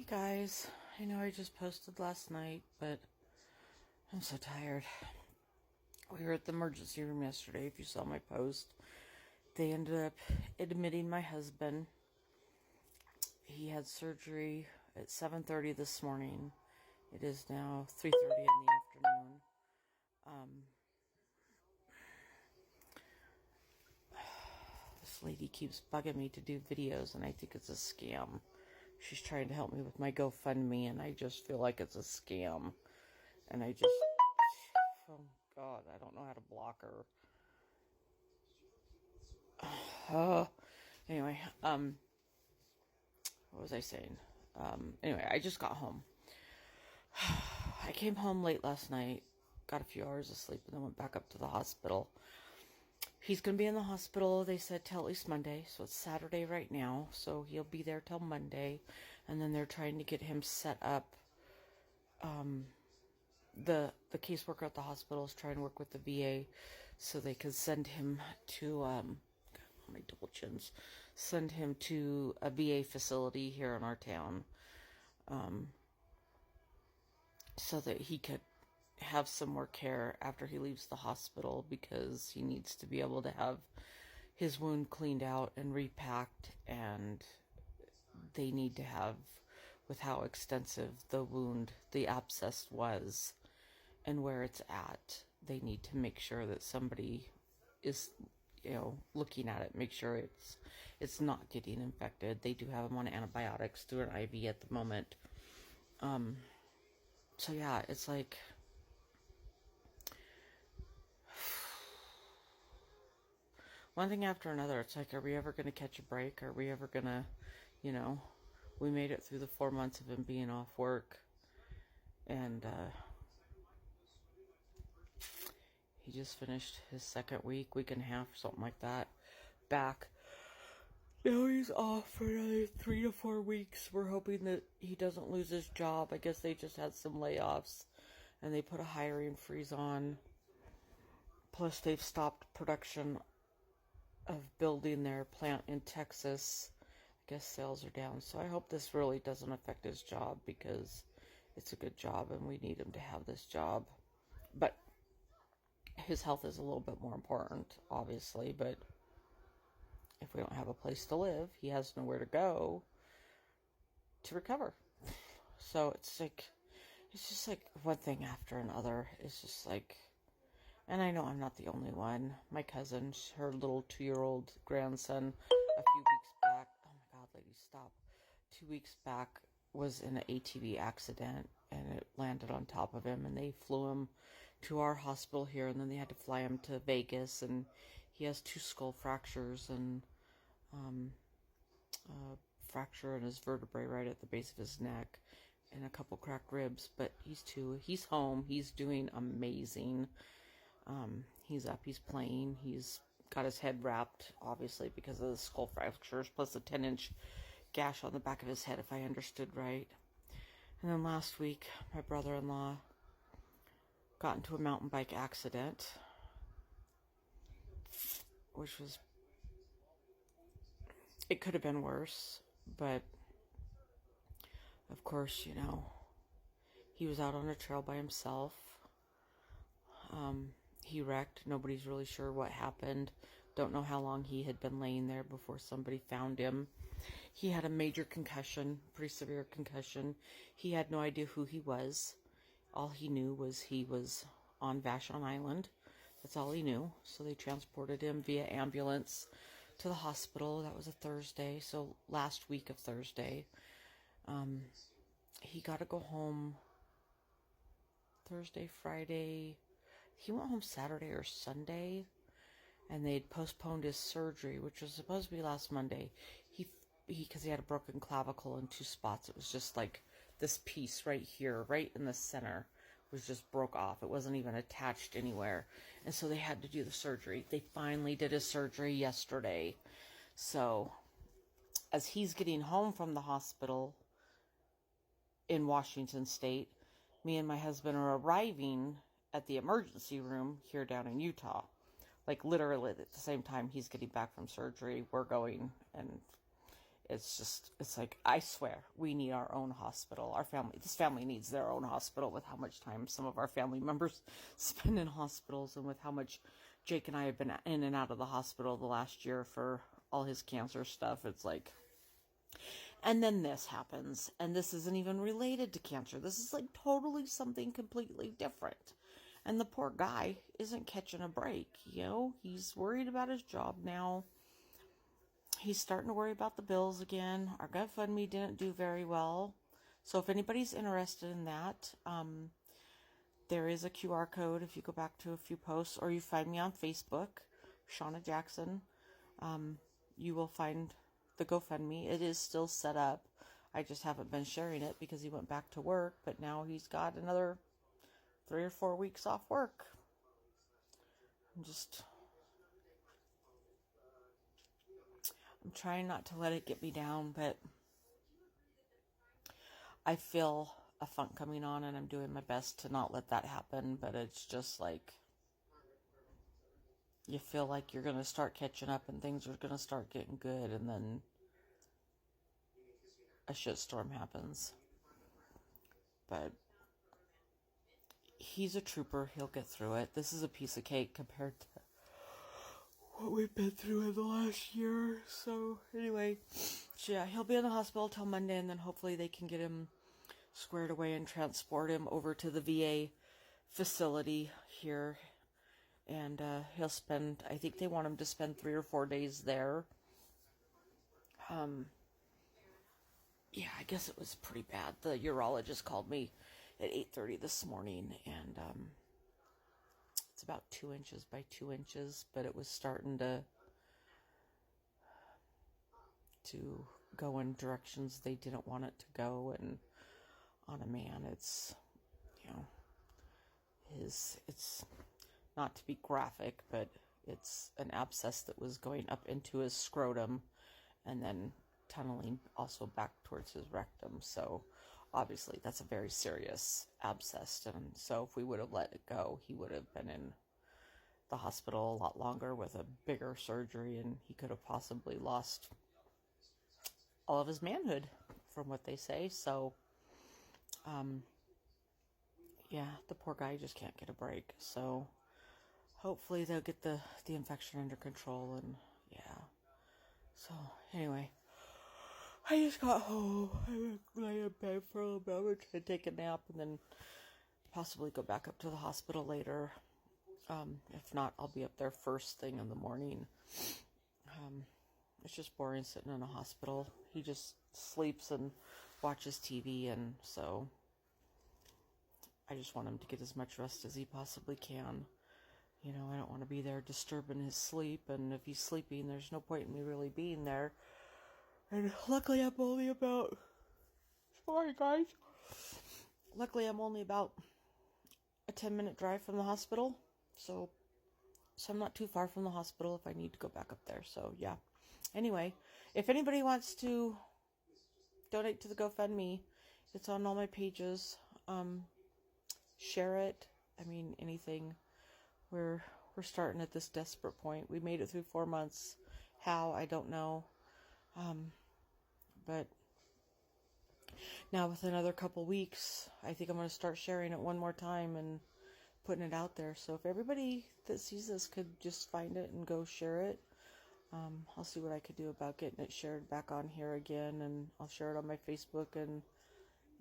Hey guys, I know I just posted last night, but I'm so tired. We were at the emergency room yesterday, if you saw my post. They ended up admitting my husband. He had surgery at 7:30 this morning. It is now 3:30 in the afternoon. This lady keeps bugging me to do videos, and I think it's a scam. She's trying to help me with my GoFundMe, and I just feel like it's a scam. And oh God, I don't know how to block her. Anyway, what was I saying? Anyway, I just got home. I came home late last night, got a few hours of sleep, and then went back up to the hospital. He's going to be in the hospital, they said, till at least Monday, so it's Saturday right now, so he'll be there till Monday, and then they're trying to get him set up. The caseworker at the hospital is trying to work with the VA so they can send him to, my double chins, send him to a VA facility here in our town, so that he could have some more care after he leaves the hospital, because he needs to be able to have his wound cleaned out and repacked, and they need to have, with how extensive the wound, the abscess was, and where it's at, they need to make sure that somebody is, looking at it, make sure it's not getting infected. They do have him on antibiotics through an IV at the moment. So yeah, it's like, one thing after another. It's like, are we ever going to catch a break? Are we ever going to, we made it through the 4 months of him being off work, and he just finished his second week and a half, something like that, back. Now he's off for another 3 to 4 weeks. We're hoping that he doesn't lose his job. I guess they just had some layoffs, and they put a hiring freeze on. Plus, they've stopped production of building their plant in Texas. I guess sales are down. So I hope this really doesn't affect his job, because it's a good job and we need him to have this job. But his health is a little bit more important, obviously. But if we don't have a place to live, he has nowhere to go to recover. So it's just like one thing after another. It's just like, and I know I'm not the only one. My cousin, her little 2-year-old grandson, a few weeks back, oh my God, lady, stop. 2 weeks back was in an ATV accident, and it landed on top of him, and they flew him to our hospital here, and then they had to fly him to Vegas, and he has 2 skull fractures, and a fracture in his vertebrae right at the base of his neck, and a couple cracked ribs. But he's home, he's doing amazing. He's up, he's playing, he's got his head wrapped, obviously, because of the skull fractures, plus a 10-inch gash on the back of his head, if I understood right. And then last week, my brother-in-law got into a mountain bike accident, which was, it could have been worse, but of course, he was out on a trail by himself. He wrecked. Nobody's really sure what happened. Don't know how long he had been laying there before somebody found him. He had a major concussion, pretty severe concussion. He had no idea who he was. All he knew was he was on Vashon Island. That's all he knew. So they transported him via ambulance to the hospital. That was a Thursday, so last week of Thursday. He got to go home Thursday, Friday. He went home Saturday or Sunday, and they'd postponed his surgery, which was supposed to be last Monday. Because he had a broken clavicle in 2 spots. It was just like this piece right here, right in the center, was just broke off. It wasn't even attached anywhere. And so they had to do the surgery. They finally did his surgery yesterday. So as he's getting home from the hospital in Washington State, me and my husband are arriving at the emergency room here down in Utah. Like literally at the same time he's getting back from surgery, we're going, and It's like, I swear, we need our own hospital. This family needs their own hospital with how much time some of our family members spend in hospitals and with how much Jake and I have been in and out of the hospital the last year for all his cancer stuff. It's like, and then this happens, and this isn't even related to cancer. This is like totally something completely different. And the poor guy isn't catching a break, He's worried about his job now. He's starting to worry about the bills again. Our GoFundMe didn't do very well. So if anybody's interested in that, there is a QR code if you go back to a few posts, or you find me on Facebook, Shauna Jackson. You will find the GoFundMe. It is still set up. I just haven't been sharing it because he went back to work, but now he's got another 3 or 4 weeks off work. I'm trying not to let it get me down, but I feel a funk coming on, and I'm doing my best to not let that happen, but it's just like, you feel like you're going to start catching up and things are going to start getting good, and then a shitstorm happens. But he's a trooper. He'll get through it. This is a piece of cake compared to what we've been through in the last year. So anyway, yeah, he'll be in the hospital till Monday, and then hopefully they can get him squared away and transport him over to the VA facility here. And he'll spend, I think they want him to spend 3 or 4 days there. Yeah, I guess it was pretty bad. The urologist called me at 8:30 this morning, and it's about 2 inches by 2 inches, but it was starting to go in directions they didn't want it to go. And on a man, it's it's not to be graphic, but it's an abscess that was going up into his scrotum and then tunneling also back towards his rectum. So obviously that's a very serious abscess, and so if we would have let it go, he would have been in the hospital a lot longer with a bigger surgery, and he could have possibly lost all of his manhood, from what they say. So yeah, the poor guy just can't get a break. So hopefully they'll get the infection under control. And yeah, so anyway, I just got home. I lay in bed for a little bit to take a nap, and then possibly go back up to the hospital later. If not, I'll be up there first thing in the morning. It's just boring sitting in a hospital. He just sleeps and watches TV, and so I just want him to get as much rest as he possibly can. I don't want to be there disturbing his sleep, and if he's sleeping, there's no point in me really being there. And luckily I'm only about... Sorry, guys. Luckily I'm only about a 10-minute drive from the hospital, so I'm not too far from the hospital if I need to go back up there. So, yeah. Anyway, if anybody wants to donate to the GoFundMe, it's on all my pages. Share it. I mean, anything. We're starting at this desperate point. We made it through 4 months. How? I don't know. But now with another couple weeks, I think I'm going to start sharing it one more time and putting it out there. So if everybody that sees this could just find it and go share it, I'll see what I could do about getting it shared back on here again, and I'll share it on my Facebook and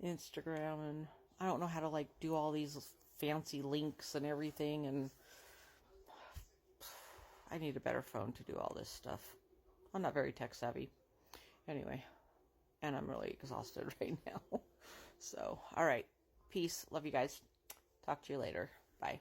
Instagram. And I don't know how to do all these fancy links and everything, and I need a better phone to do all this stuff. I'm not very tech savvy. Anyway, and I'm really exhausted right now. So, all right. Peace. Love you guys. Talk to you later. Bye.